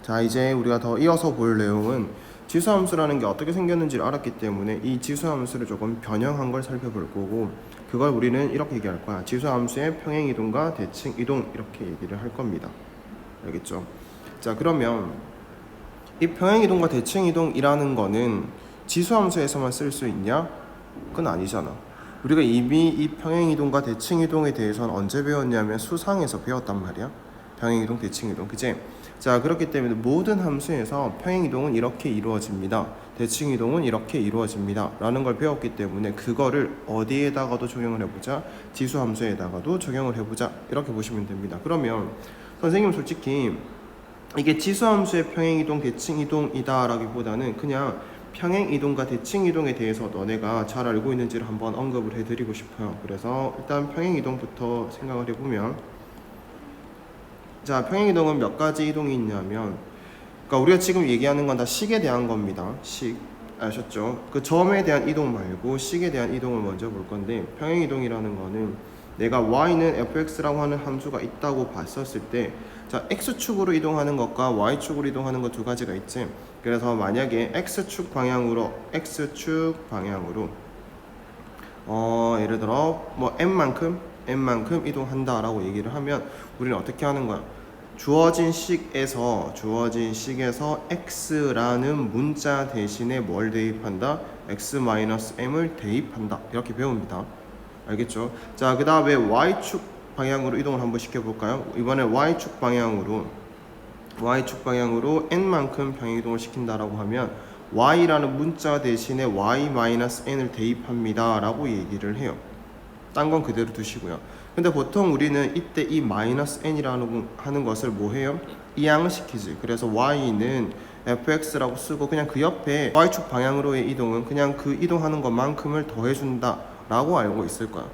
자, 이제 우리가 더 이어서 볼 내용은 지수함수라는 게 어떻게 생겼는지를 알았기 때문에 이 지수함수를 조금 변형한 걸 살펴볼 거고, 그걸 우리는 이렇게 얘기할 거야. 지수함수의 평행이동과 대칭이동 이렇게 얘기를 할 겁니다. 알겠죠? 자, 그러면 이 평행이동과 대칭이동이라는 거는 지수함수에서만 쓸 수 있냐? 그건 아니잖아. 우리가 이미 이 평행이동과 대칭이동에 대해서는 언제 배웠냐면 수상에서 배웠단 말이야. 평행이동, 대칭이동, 그치? 자, 그렇기 때문에 모든 함수에서 평행이동은 이렇게 이루어집니다, 대칭이동은 이렇게 이루어집니다 라는 걸 배웠기 때문에 그거를 어디에다가도 적용을 해보자, 지수함수에다가도 적용을 해보자, 이렇게 보시면 됩니다. 그러면 선생님 솔직히 이게 지수함수의 평행이동, 대칭이동이다 라기보다는 그냥 평행이동과 대칭이동에 대해서 너네가 잘 알고 있는지를 한번 언급을 해드리고 싶어요. 그래서 일단 평행이동부터 생각을 해보면, 자, 평행이동은 몇 가지 이동이 있냐면, 그러니까 우리가 지금 얘기하는 건 다 식에 대한 겁니다. 식 아셨죠? 그 점에 대한 이동 말고 식에 대한 이동을 먼저 볼 건데, 평행이동이라는 거는 내가 y는 fx라고 하는 함수가 있다고 봤었을 때, 자, x축으로 이동하는 것과 y축으로 이동하는 것 두 가지가 있지. 그래서 만약에 x축 방향으로 예를 들어 뭐 n만큼 이동한다라고 얘기를 하면 우리는 어떻게 하는 거야? 주어진 식에서 x라는 문자 대신에 뭘 대입한다? x-m을 대입한다. 이렇게 배웁니다. 알겠죠? 자, 그 다음에 y축 방향으로 이동을 한번 시켜볼까요? 이번에 y축 방향으로 n만큼 평행이동을 시킨다라고 하면 y라는 문자 대신에 y-n을 대입합니다 라고 얘기를 해요. 딴 건 그대로 두시고요. 근데 보통 우리는 이때 이 -n이라는 하는 것을 뭐 해요? 이항시키지. 그래서 y는 fx라고 쓰고 그냥 그 옆에 y축 방향으로의 이동은 그냥 그 이동하는 것만큼을 더해준다 라고 알고 있을 거야.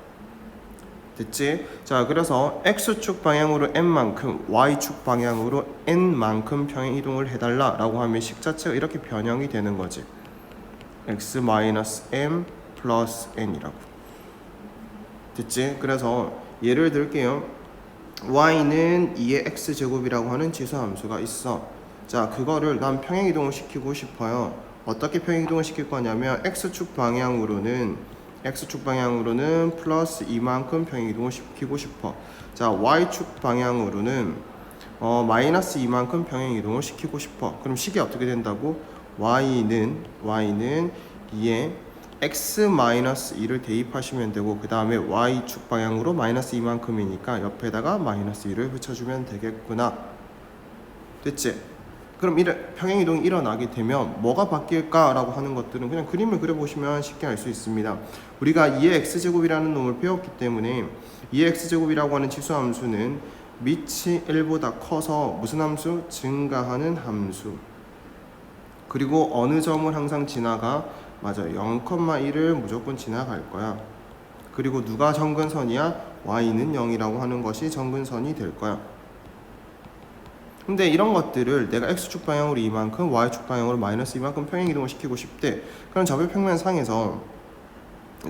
됐지? 자, 그래서 x축 방향으로 n만큼, y축 방향으로 n만큼 평행 이동을 해달라 라고 하면 식 자체가 이렇게 변형이 되는 거지. x-m 플러스 n이라고. 됐지? 그래서 예를 들게요. y는 2의 x제곱이라고 하는 지수함수가 있어. 자, 그거를 난 평행이동을 시키고 싶어요. 어떻게 평행이동을 시킬 거냐면 x축 방향으로는 플러스 2만큼 평행이동을 시키고 싶어. 자, y축 방향으로는 마이너스 2만큼 평행이동을 시키고 싶어. 그럼 식이 어떻게 된다고? y는 2에 x-2를 대입하시면 되고, 그 다음에 y축 방향으로 마이너스 2만큼이니까 옆에다가 마이너스 2를 붙여주면 되겠구나. 됐지? 그럼 평행이동이 일어나게 되면 뭐가 바뀔까 라고 하는 것들은 그냥 그림을 그려보시면 쉽게 알 수 있습니다. 우리가 2의 x제곱이라는 놈을 배웠기 때문에 2의 x제곱이라고 하는 지수함수는 밑이 1보다 커서 무슨 함수? 증가하는 함수. 그리고 어느 점을 항상 지나가? 맞아, 0,1을 무조건 지나갈 거야. 그리고 누가 정근선이야? y는 0이라고 하는 것이 정근선이 될 거야. 근데 이런 것들을 내가 x축 방향으로 이만큼, y축 방향으로 마이너스 이만큼 평행이동을 시키고 싶대. 그럼 좌표평면상에서,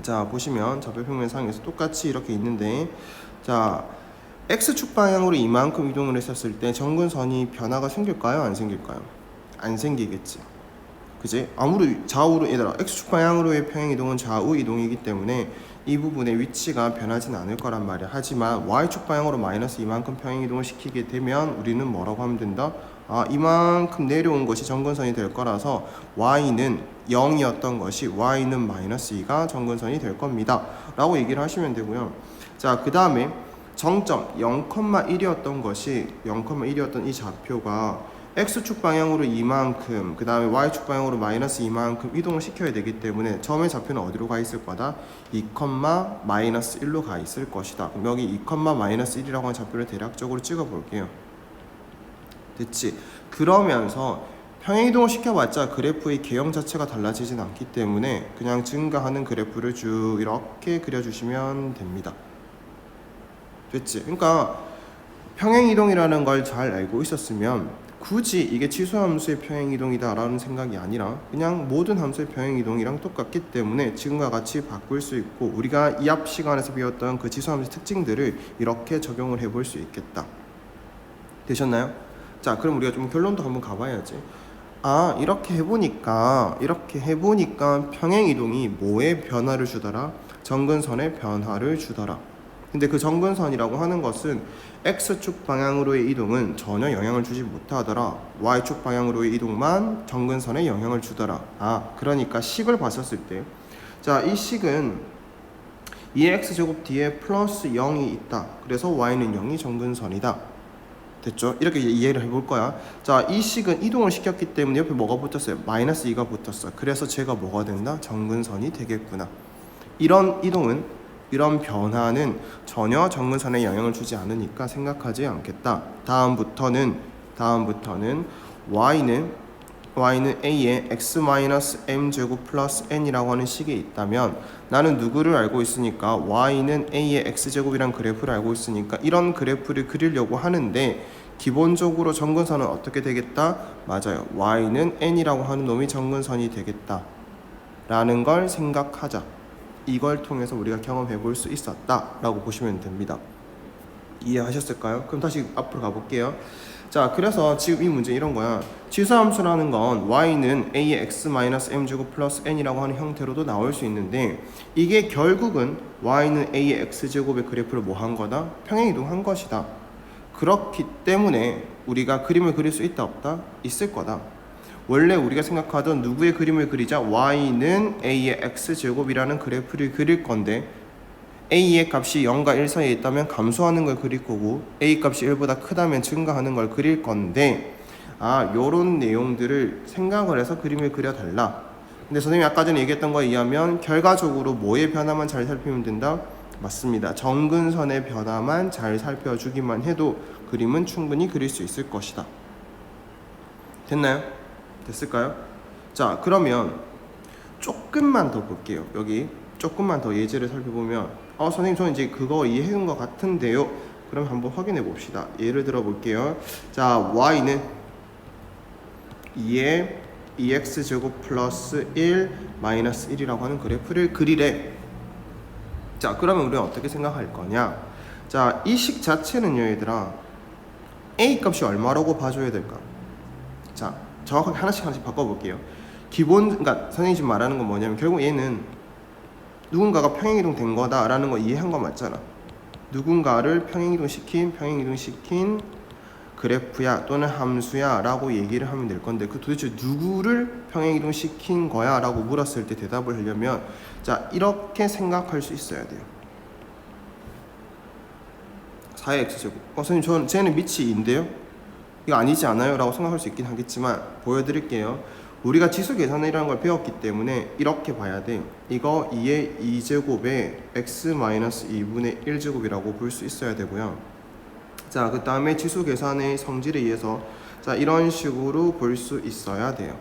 자, 보시면 좌표평면상에서 똑같이 이렇게 있는데, 자, x축 방향으로 이만큼 이동을 했었을 때 정근선이 변화가 생길까요? 안 생길까요? 안 생기겠지. 그지? 아무리 좌우로, 얘들아, x축 방향으로의 평행이동은 좌우 이동이기 때문에 이 부분의 위치가 변하진 않을 거란 말이야. 하지만 y축 방향으로 마이너스 이만큼 평행이동을 시키게 되면 우리는 뭐라고 하면 된다? 아, 이만큼 내려온 것이 정근선이 될 거라서 y는 0이었던 것이 y는 마이너스 2가 정근선이 될 겁니다 라고 얘기를 하시면 되고요. 자, 그 다음에 정점 0,1이었던 것이 0,1이었던 이 좌표가 x축 방향으로 이만큼, 그 다음에 y축 방향으로 마이너스 이만큼 이동을 시켜야 되기 때문에 점의 좌표는 어디로 가 있을 거다? 2,-1로 가 있을 것이다. 그럼 여기 2,-1이라고 하는 좌표를 대략적으로 찍어 볼게요. 됐지? 그러면서 평행이동을 시켜봤자 그래프의 개형 자체가 달라지진 않기 때문에 그냥 증가하는 그래프를 쭉 이렇게 그려주시면 됩니다. 됐지? 그러니까 평행이동이라는 걸 잘 알고 있었으면 굳이 이게 지수함수의 평행이동이다 라는 생각이 아니라 그냥 모든 함수의 평행이동이랑 똑같기 때문에 지금과 같이 바꿀 수 있고, 우리가 이 앞 시간에서 배웠던 그 지수함수의 특징들을 이렇게 적용을 해볼 수 있겠다. 되셨나요? 자, 그럼 우리가 좀 결론도 한번 가봐야지. 아, 이렇게 해보니까 평행이동이 뭐에 변화를 주더라? 정근선에 변화를 주더라. 근데 그 정근선이라고 하는 것은 X축 방향으로의 이동은 전혀 영향을 주지 못하더라. Y축 방향으로의 이동만 정근선에 영향을 주더라. 아, 그러니까 식을 봤었을 때, 자, 이 식은 2x제곱 뒤에 플러스 0이 있다. 그래서 y는 0이 정근선이다. 됐죠? 이렇게 이해를 해볼 거야. 자, 이 식은 이동을 시켰기 때문에 옆에 뭐가 붙었어요? 마이너스 2가 붙었어. 그래서 제가 뭐가 된다? 정근선이 되겠구나. 이런 이동은, 이런 변화는 전혀 정근선에 영향을 주지 않으니까 생각하지 않겠다. 다음부터는 y는 a에 x-m제곱 플러스 n이라고 하는 식이 있다면 나는 누구를 알고 있으니까 y는 a의 x제곱이란 그래프를 알고 있으니까 이런 그래프를 그리려고 하는데 기본적으로 정근선은 어떻게 되겠다? 맞아요. y는 n이라고 하는 놈이 정근선이 되겠다 라는 걸 생각하자. 이걸 통해서 우리가 경험해 볼 수 있었다 라고 보시면 됩니다. 이해하셨을까요? 그럼 다시 앞으로 가볼게요. 자, 그래서 지금 이 문제 이런 거야. 지수함수라는 건 y는 a의 x-m제곱 플러스 n이라고 하는 형태로도 나올 수 있는데 이게 결국은 y는 a의 x제곱의 그래프를 뭐 한 거다? 평행이동한 것이다. 그렇기 때문에 우리가 그림을 그릴 수 있다 없다? 있을 거다. 원래 우리가 생각하던 누구의 그림을 그리자? y는 a의 x제곱이라는 그래프를 그릴 건데 a의 값이 0과 1 사이에 있다면 감소하는 걸 그릴 거고 a 값이 1보다 크다면 증가하는 걸 그릴 건데 요런 내용들을 생각을 해서 그림을 그려달라. 근데 선생님이 아까 전에 얘기했던 거에 의하면 결과적으로 뭐의 변화만 잘 살피면 된다? 맞습니다. 정근선의 변화만 잘 살펴주기만 해도 그림은 충분히 그릴 수 있을 것이다. 됐나요? 됐을까요? 자, 그러면 조금만 더 볼게요. 여기 조금만 더 예제를 살펴보면 선생님 저는 이제 그거 이해한 것 같은데요. 그럼 한번 확인해 봅시다. 예를 들어 볼게요. 자, y는 2의 2x제곱 플러스 1 마이너스 1이라고 하는 그래프를 그리래. 자, 그러면 우리는 어떻게 생각할 거냐? 자, 이 식 자체는요 얘들아, a 값이 얼마라고 봐줘야 될까? 자, 정확하게 하나씩 바꿔볼게요. 그러니까 선생님이 지금 말하는 건 뭐냐면 결국 얘는 누군가가 평행이동 된 거다라는 거 이해한 거 맞잖아. 누군가를 평행이동 시킨 그래프야 또는 함수야 라고 얘기를 하면 될 건데 그 도대체 누구를 평행이동 시킨 거야 라고 물었을 때 대답을 하려면 자, 이렇게 생각할 수 있어야 돼요. 4의 x제곱. 선생님 쟤는 밑이 2인데요? 이거 아니지 않아요? 라고 생각할 수 있긴 하겠지만 보여드릴게요. 우리가 지수 계산이라는 걸 배웠기 때문에 이렇게 봐야 돼. 이거 2의 2제곱에 x-2분의 1제곱이라고 볼 수 있어야 되고요. 자, 그 다음에 지수 계산의 성질에 의해서 자, 이런 식으로 볼 수 있어야 돼요.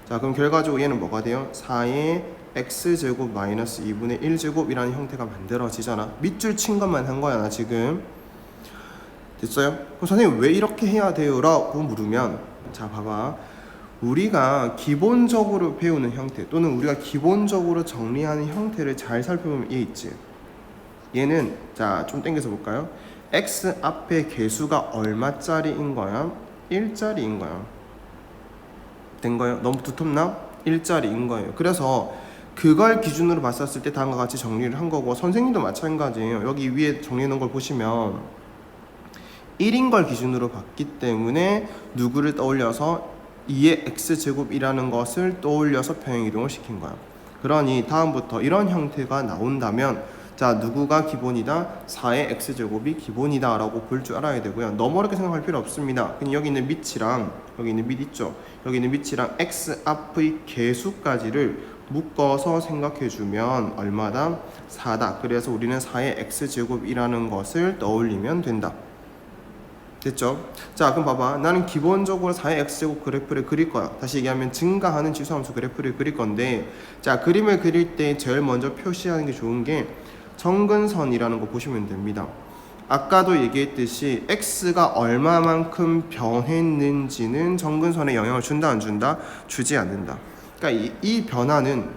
자, 그럼 결과적으로 얘는 뭐가 돼요? 4의 x제곱 마이너스 2분의 1제곱이라는 형태가 만들어지잖아. 밑줄 친 것만 한 거야 나 지금. 됐어요? 그럼 선생님 왜 이렇게 해야 돼요? 라고 물으면 자, 봐봐. 우리가 기본적으로 배우는 형태 또는 우리가 기본적으로 정리하는 형태를 잘 살펴보면 얘 있지. 얘는 자, 좀 당겨서 볼까요? x 앞에 개수가 얼마짜리인 거야? 1짜리인 거야. 된 거예요? 너무 두텁나? 1짜리인 거예요. 그래서 그걸 기준으로 봤었을 때 다음과 같이 정리를 한 거고 선생님도 마찬가지예요. 여기 위에 정리해 놓은 걸 보시면 1인 걸 기준으로 봤기 때문에 누구를 떠올려서 2의 x제곱이라는 것을 떠올려서 평행이동을 시킨 거야. 그러니 다음부터 이런 형태가 나온다면 자, 누구가 기본이다? 4의 x제곱이 기본이다 라고 볼 줄 알아야 되고요. 너무 어렵게 생각할 필요 없습니다. 그냥 여기 있는 밑이랑 여기 있는 밑 있죠? 여기 있는 밑이랑 x 앞의 개수까지를 묶어서 생각해주면 얼마다? 4다. 그래서 우리는 4의 x제곱이라는 것을 떠올리면 된다. 됐죠? 자, 그럼 봐봐. 나는 기본적으로 4의 x제곱 그래프를 그릴 거야. 다시 얘기하면 증가하는 지수함수 그래프를 그릴 건데 자, 그림을 그릴 때 제일 먼저 표시하는 게 좋은 게 정근선이라는 거 보시면 됩니다. 아까도 얘기했듯이 x가 얼마만큼 변했는지는 정근선에 영향을 준다 안 준다? 주지 않는다. 그러니까 이 변화는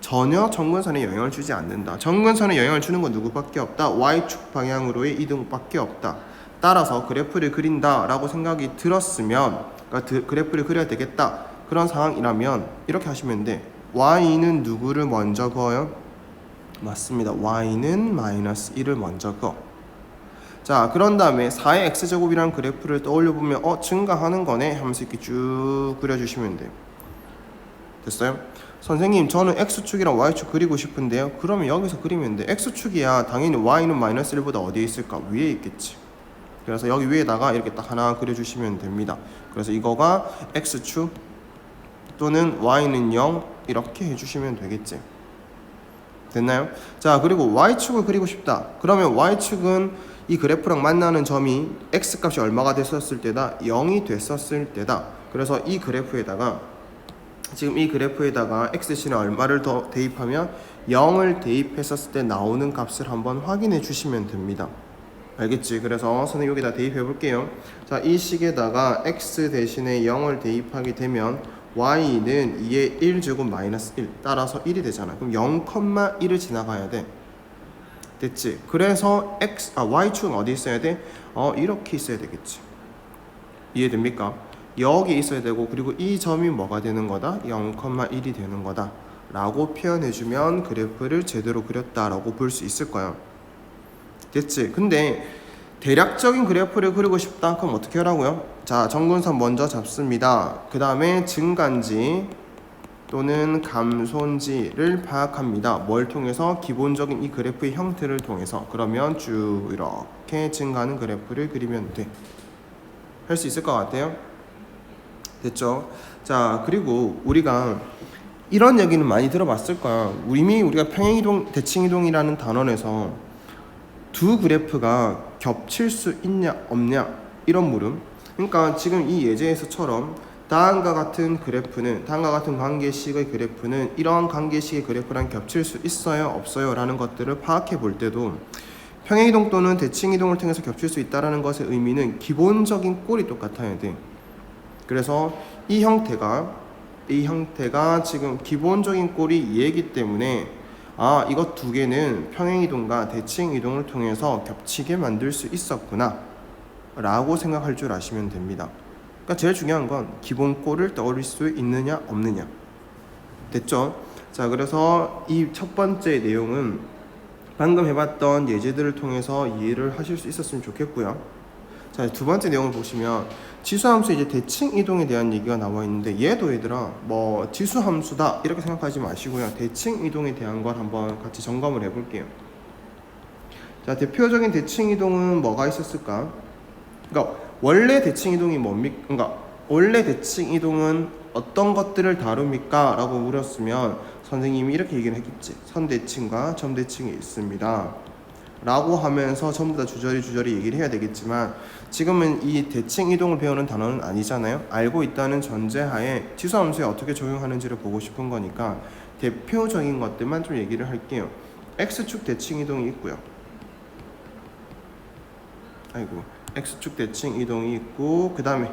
전혀 정근선에 영향을 주지 않는다. 정근선에 영향을 주는 건 누구밖에 없다? y축 방향으로의 이동밖에 없다. 따라서 그래프를 그린다 라고 생각이 들었으면, 그러니까 그래프를 그려야 되겠다 그런 상황이라면 이렇게 하시면 돼. y는 누구를 먼저 그어요? 맞습니다. y는 마이너스 1을 먼저 그어. 자, 그런 다음에 4의 x제곱이라는 그래프를 떠올려 보면 증가하는 거네 하면서 이렇게 쭉 그려주시면 돼요. 됐어요? 선생님, 저는 x축이랑 y축 그리고 싶은데요. 그러면 여기서 그리면 돼. x축이야 당연히 y는 마이너스 1보다 어디에 있을까? 위에 있겠지. 그래서 여기 위에다가 이렇게 딱 하나 그려주시면 됩니다. 그래서 이거가 x축 또는 y는 0 이렇게 해주시면 되겠지. 됐나요? 자, 그리고 y축을 그리고 싶다. 그러면 y축은 이 그래프랑 만나는 점이 x값이 얼마가 됐었을 때다? 0이 됐었을 때다. 그래서 이 그래프에다가 지금 이 그래프에다가 x씨는 얼마를 더 대입하면 0을 대입했었을 때 나오는 값을 한번 확인해 주시면 됩니다. 알겠지? 그래서 선생님 여기다 대입해 볼게요. 자, 이 식에다가 x 대신에 0을 대입하게 되면 y는 2의 1제곱 마이너스 1 따라서 1이 되잖아. 그럼 0,1을 지나가야 돼. 됐지? 그래서 y축은 어디 있어야 돼? 이렇게 있어야 되겠지. 이해됩니까? 여기 있어야 되고, 그리고 이 점이 뭐가 되는 거다? 0,1이 되는 거다 라고 표현해주면 그래프를 제대로 그렸다라고 볼 수 있을 거야. 됐지? 근데 대략적인 그래프를 그리고 싶다 그럼 어떻게 하라고요? 자, 정근선 먼저 잡습니다. 그 다음에 증가인지 또는 감소인지를 파악합니다. 뭘 통해서? 기본적인 이 그래프의 형태를 통해서. 그러면 쭉 이렇게 증가하는 그래프를 그리면 돼. 할 수 있을 것 같아요? 됐죠? 자, 그리고 우리가 이런 얘기는 많이 들어봤을 거야. 이미 우리가 평행이동, 대칭이동이라는 단원에서 두 그래프가 겹칠 수 있냐 없냐 이런 물음. 그러니까 지금 이 예제에서처럼 다음과 같은 그래프는, 다음과 같은 관계식의 그래프는 이러한 관계식의 그래프랑 겹칠 수 있어요 없어요 라는 것들을 파악해 볼 때도 평행이동 또는 대칭이동을 통해서 겹칠 수 있다는 것의 의미는 기본적인 꼴이 똑같아야 돼. 그래서 이 형태가 지금 기본적인 꼴이 얘이기 때문에 이것 두 개는 평행이동과 대칭이동을 통해서 겹치게 만들 수 있었구나 라고 생각할 줄 아시면 됩니다. 그러니까 제일 중요한 건 기본 꼴을 떠올릴 수 있느냐 없느냐. 됐죠? 자, 그래서 이 첫 번째 내용은 방금 해봤던 예제들을 통해서 이해를 하실 수 있었으면 좋겠고요. 자, 두 번째 내용을 보시면 지수함수 이제 대칭 이동에 대한 얘기가 나와 있는데, 얘도 얘들아 뭐 지수함수다 이렇게 생각하지 마시고요. 대칭 이동에 대한 걸 한번 같이 점검을 해볼게요. 자, 대표적인 대칭 이동은 뭐가 있었을까? 그러니까 원래 대칭 이동이 뭡니까? 그러니까 원래 대칭 이동은 어떤 것들을 다룹니까? 라고 물었으면 선생님이 이렇게 얘기를 했겠지. 선대칭과 점대칭이 있습니다 라고 하면서 전부 다 주저리 얘기를 해야 되겠지만, 지금은 이 대칭 이동을 배우는 단어는 아니잖아요. 알고 있다는 전제하에 지수함수에 어떻게 적용하는지를 보고 싶은 거니까 대표적인 것들만 좀 얘기를 할게요. x축 대칭 이동이 있고요. x축 대칭 이동이 있고, 그 다음에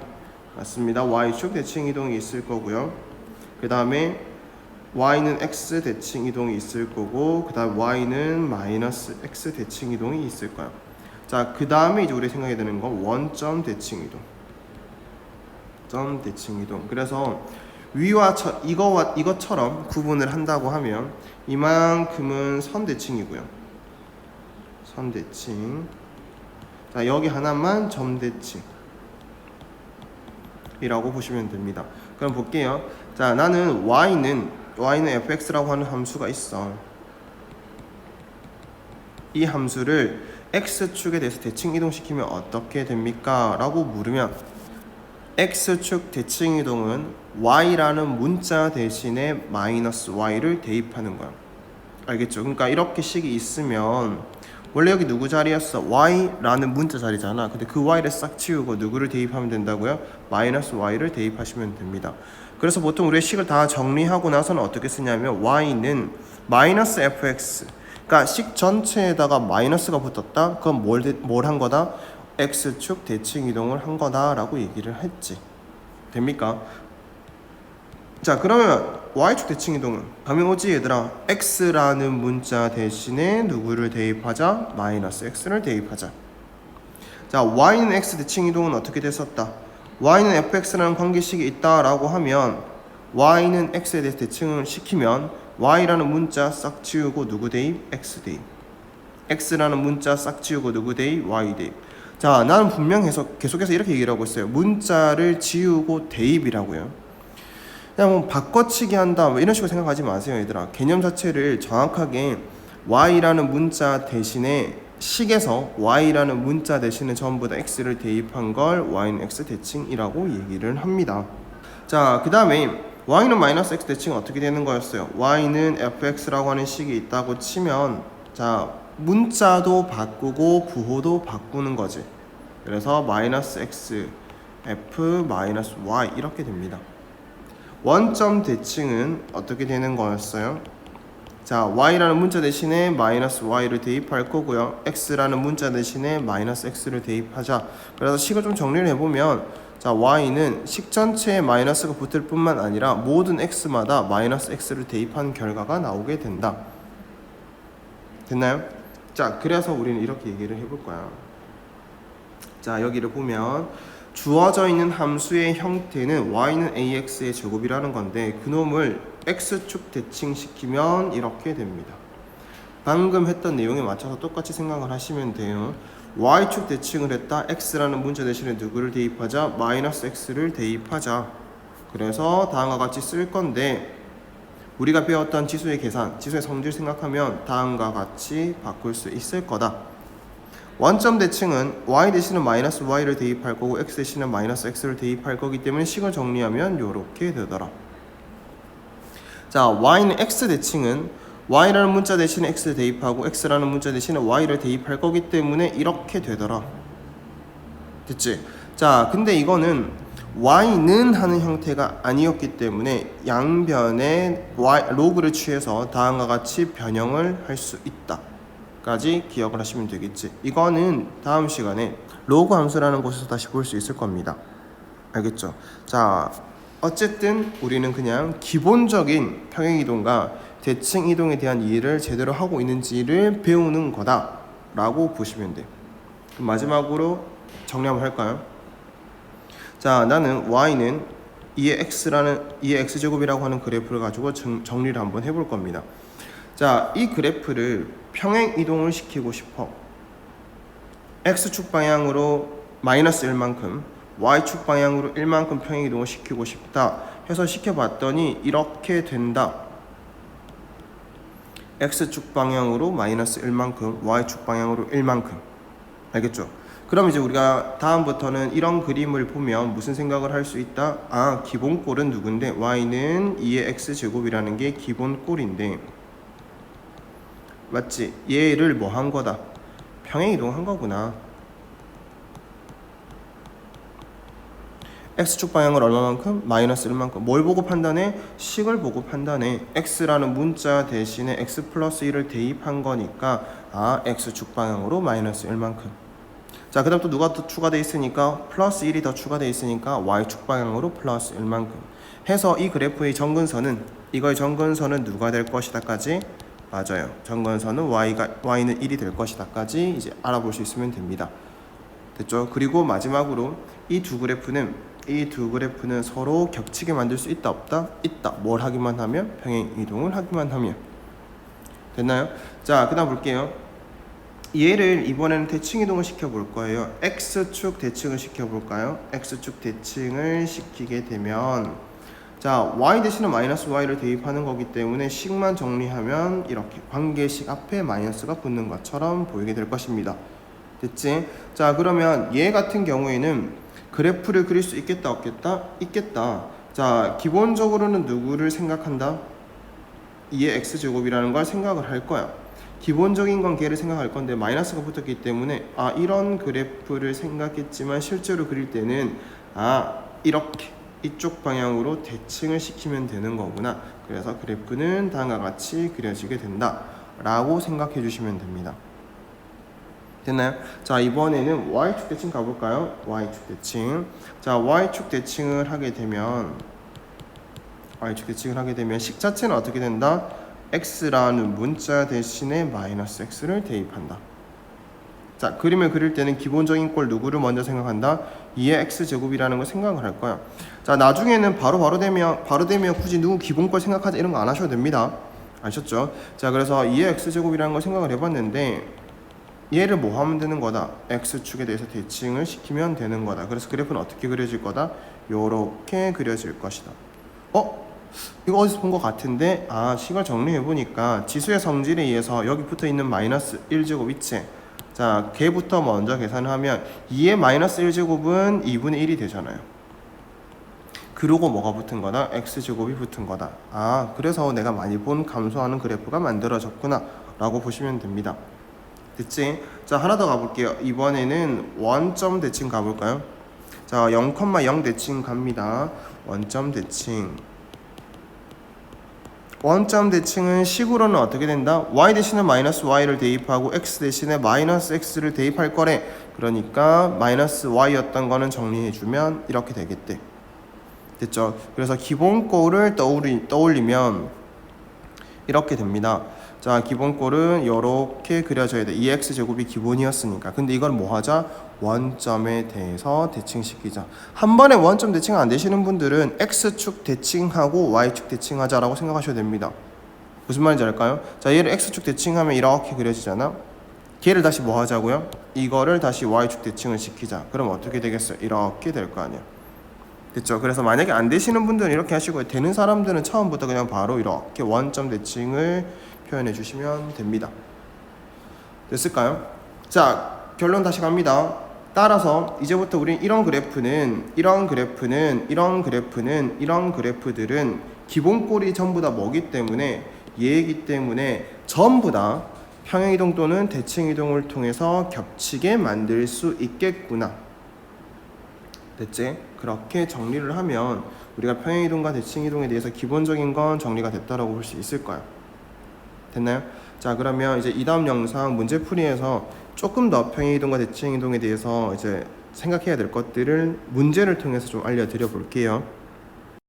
맞습니다. y축 대칭 이동이 있을 거고요. 그 다음에 y는 x 대칭 이동이 있을 거고, 그 다음 y는 마이너스 x 대칭 이동이 있을 거야. 자, 그 다음에 이제 우리 생각해야 되는 건 원점 대칭 이동, 점 대칭 이동. 그래서 위와 이것처럼 구분을 한다고 하면 이만큼은 선 대칭이고요. 선 대칭. 자, 여기 하나만 점 대칭 이라고 보시면 됩니다. 그럼 볼게요. 자, 나는 y는 fx라고 하는 함수가 있어. 이 함수를 x축에 대해서 대칭 이동시키면 어떻게 됩니까? 라고 물으면 x축 대칭 이동은 y라는 문자 대신에 마이너스 y를 대입하는 거야. 알겠죠? 그러니까 이렇게 식이 있으면 원래 여기 누구 자리였어? y라는 문자 자리잖아. 근데 그 y를 싹 치우고 누구를 대입하면 된다고요? 마이너스 y를 대입하시면 됩니다. 그래서 보통 우리의 식을 다 정리하고 나서는 어떻게 쓰냐면 y는 마이너스 fx, 그러니까 식 전체에다가 마이너스가 붙었다? 그럼 뭘 한 거다? x축 대칭 이동을 한 거다 라고 얘기를 했지. 됩니까? 자, 그러면 y축 대칭 이동은 감이 오지 얘들아? x라는 문자 대신에 누구를 대입하자? 마이너스 x를 대입하자. 자, y는 x 대칭 이동은 어떻게 됐었다? y는 fx라는 관계식이 있다라고 하면 y는 x에 대해서 대칭을 시키면 y라는 문자 싹 지우고 누구 대입? x 대입. x라는 문자 싹 지우고 누구 대입? y 대입. 자, 나는 분명 계속해서 이렇게 얘기를 하고 있어요. 문자를 지우고 대입이라고요. 그냥 뭐 바꿔치기 한다 뭐 이런 식으로 생각하지 마세요, 얘들아. 개념 자체를 정확하게 y라는 문자 대신에 식에서 y라는 문자 대신에 전부 다 x를 대입한 걸 y는 x 대칭이라고 얘기를 합니다. 자, 그 다음에 y는 마이너스 x 대칭은 어떻게 되는 거였어요? y는 fx라고 하는 식이 있다고 치면 자, 문자도 바꾸고 부호도 바꾸는 거지. 그래서 마이너스 x f 마이너스 y 이렇게 됩니다. 원점 대칭은 어떻게 되는 거였어요? 자, y라는 문자 대신에 마이너스 y를 대입할 거고요. x라는 문자 대신에 마이너스 x를 대입하자. 그래서 식을 좀 정리를 해보면 자, y는 식 전체에 마이너스가 붙을 뿐만 아니라 모든 x마다 마이너스 x를 대입한 결과가 나오게 된다. 됐나요? 자, 그래서 우리는 이렇게 얘기를 해볼 거야. 자, 여기를 보면 주어져 있는 함수의 형태는 y는 ax의 제곱이라는 건데 그놈을 x축 대칭시키면 이렇게 됩니다. 방금 했던 내용에 맞춰서 똑같이 생각을 하시면 돼요. y축 대칭을 했다. x라는 문자 대신에 누구를 대입하자? 마이너스 x를 대입하자. 그래서 다음과 같이 쓸 건데 우리가 배웠던 지수의 계산, 지수의 성질 생각하면 다음과 같이 바꿀 수 있을 거다. 원점 대칭은 y 대신에 마이너스 y를 대입할 거고 x 대신에 마이너스 x를 대입할 거기 때문에 식을 정리하면 이렇게 되더라. 자, y는 x 대칭은 y라는 문자 대신에 x를 대입하고 x라는 문자 대신에 y를 대입할 거기 때문에 이렇게 되더라. 됐지? 자, 근데 이거는 y는 하는 형태가 아니었기 때문에 양변에 로그를 취해서 다음과 같이 변형을 할 수 있다 까지 기억을 하시면 되겠지. 이거는 다음 시간에 로그 함수라는 곳에서 다시 볼 수 있을 겁니다. 알겠죠? 자, 어쨌든 우리는 그냥 기본적인 평행이동과 대칭이동에 대한 이해를 제대로 하고 있는지를 배우는 거다 라고 보시면 돼요. 그럼 마지막으로 정리 한번 할까요? 자, 나는 y는 2의 x제곱이라고 하는 그래프를 가지고 정리를 한번 해볼 겁니다. 자, 이 그래프를 평행 이동을 시키고 싶어. x축 방향으로 마이너스 1만큼 y축 방향으로 1만큼 평행 이동을 시키고 싶다 해서 시켜봤더니 이렇게 된다. x축 방향으로 마이너스 1만큼 y축 방향으로 1만큼. 알겠죠? 그럼 이제 우리가 다음부터는 이런 그림을 보면 무슨 생각을 할 수 있다? 아, 기본꼴은 누군데? y는 2의 x제곱이라는 게 기본꼴인데 맞지? 얘를 뭐 한 거다? 평행 이동한 거구나. x축 방향을 얼마만큼? 마이너스 1만큼. 뭘 보고 판단해? 식을 보고 판단해. x라는 문자 대신에 x 플러스 1을 대입한 거니까 아, x축 방향으로 마이너스 1만큼. 자, 그 다음 또 누가 또 추가되어 있으니까 플러스 1이 더 추가되어 있으니까 y축 방향으로 플러스 1만큼 해서 이 그래프의 정근선은 이거의 정근선은 누가 될 것이다까지 맞아요. 정근선은 y는 1이 될 것이다까지 이제 알아볼 수 있으면 됩니다. 됐죠? 그리고 마지막으로 이 두 그래프는 서로 겹치게 만들 수 있다 없다? 있다. 뭘 하기만 하면? 평행 이동을 하기만 하면. 됐나요? 자, 그 다음 볼게요. 얘를 이번에는 대칭 이동을 시켜볼 거예요. x축 대칭을 시켜볼까요? x축 대칭을 시키게 되면 자, y 대신에 마이너스 y를 대입하는 거기 때문에 식만 정리하면 이렇게 관계식 앞에 마이너스가 붙는 것처럼 보이게 될 것입니다. 됐지? 자, 그러면 얘 같은 경우에는 그래프를 그릴 수 있겠다 없겠다? 있겠다. 자, 기본적으로는 누구를 생각한다? 2의 x제곱이라는 걸 생각을 할 거야. 기본적인 건 걔를 생각할 건데 마이너스가 붙었기 때문에 아, 이런 그래프를 생각했지만 실제로 그릴 때는 아, 이렇게 이쪽 방향으로 대칭을 시키면 되는 거구나. 그래서 그래프는 다음과 같이 그려지게 된다 라고 생각해 주시면 됩니다. 됐나요? 자, 이번에는 y축 대칭 가볼까요? y축 대칭. 자, y축 대칭을 하게 되면 식 자체는 어떻게 된다? x라는 문자 대신에 마이너스 x를 대입한다. 자, 그림을 그릴 때는 기본적인 꼴 누구를 먼저 생각한다? 2의 x제곱이라는 걸 생각을 할 거야. 자, 나중에는 바로 되면 굳이 누구 기본꼴 생각하자 이런 거 안 하셔도 됩니다. 아셨죠? 자, 그래서 2의 x제곱이라는 걸 생각을 해봤는데 얘를 뭐 하면 되는 거다? x축에 대해서 대칭을 시키면 되는 거다. 그래서 그래프는 어떻게 그려질 거다? 요렇게 그려질 것이다. 이거 어디서 본 것 같은데? 식을 정리해보니까 지수의 성질에 의해서 여기 붙어있는 마이너스 1제곱 있지? 자, 걔부터 먼저 계산을 하면 2의 마이너스 1제곱은 2분의 1이 되잖아요. 그러고 뭐가 붙은 거다? x제곱이 붙은 거다. 그래서 내가 많이 본 감소하는 그래프가 만들어졌구나 라고 보시면 됩니다. 됐지? 자, 하나 더 가볼게요. 이번에는 원점 대칭 가볼까요? 자, 0,0 대칭 갑니다. 원점 대칭. 원점 대칭은 식으로는 어떻게 된다? y 대신에 마이너스 y를 대입하고 x 대신에 마이너스 x를 대입할 거래. 그러니까 마이너스 y였던 거는 정리해주면 이렇게 되겠대. 됐죠? 그래서 기본꼴을 떠올리면 이렇게 됩니다. 자, 기본꼴은 이렇게 그려져야 돼. 2x제곱이 기본이었으니까. 근데 이걸 뭐 하자? 원점에 대해서 대칭시키자. 한 번에 원점 대칭 안 되시는 분들은 x축 대칭하고 y축 대칭하자라고 생각하셔도 됩니다. 무슨 말인지 알까요? 자, 얘를 x축 대칭하면 이렇게 그려지잖아. 걔를 다시 뭐 하자고요? 이거를 다시 y축 대칭을 시키자. 그럼 어떻게 되겠어요? 이렇게 될 거 아니야. 됐죠? 그래서 만약에 안 되시는 분들은 이렇게 하시고, 되는 사람들은 처음부터 그냥 바로 이렇게 원점 대칭을 표현해 주시면 됩니다. 됐을까요? 자, 결론 다시 갑니다. 따라서 이제부터 우린 이런 그래프들은 기본꼴이 전부 다 뭐기 때문에, 얘이기 때문에 전부 다 평행이동 또는 대칭이동을 통해서 겹치게 만들 수 있겠구나. 됐지? 그렇게 정리를 하면 우리가 평행이동과 대칭이동에 대해서 기본적인 건 정리가 됐다라고 볼 수 있을 거야. 됐나요? 자, 그러면 이제 이 다음 영상 문제풀이에서 조금 더 평행이동과 대칭이동에 대해서 이제 생각해야 될 것들을 문제를 통해서 좀 알려드려 볼게요.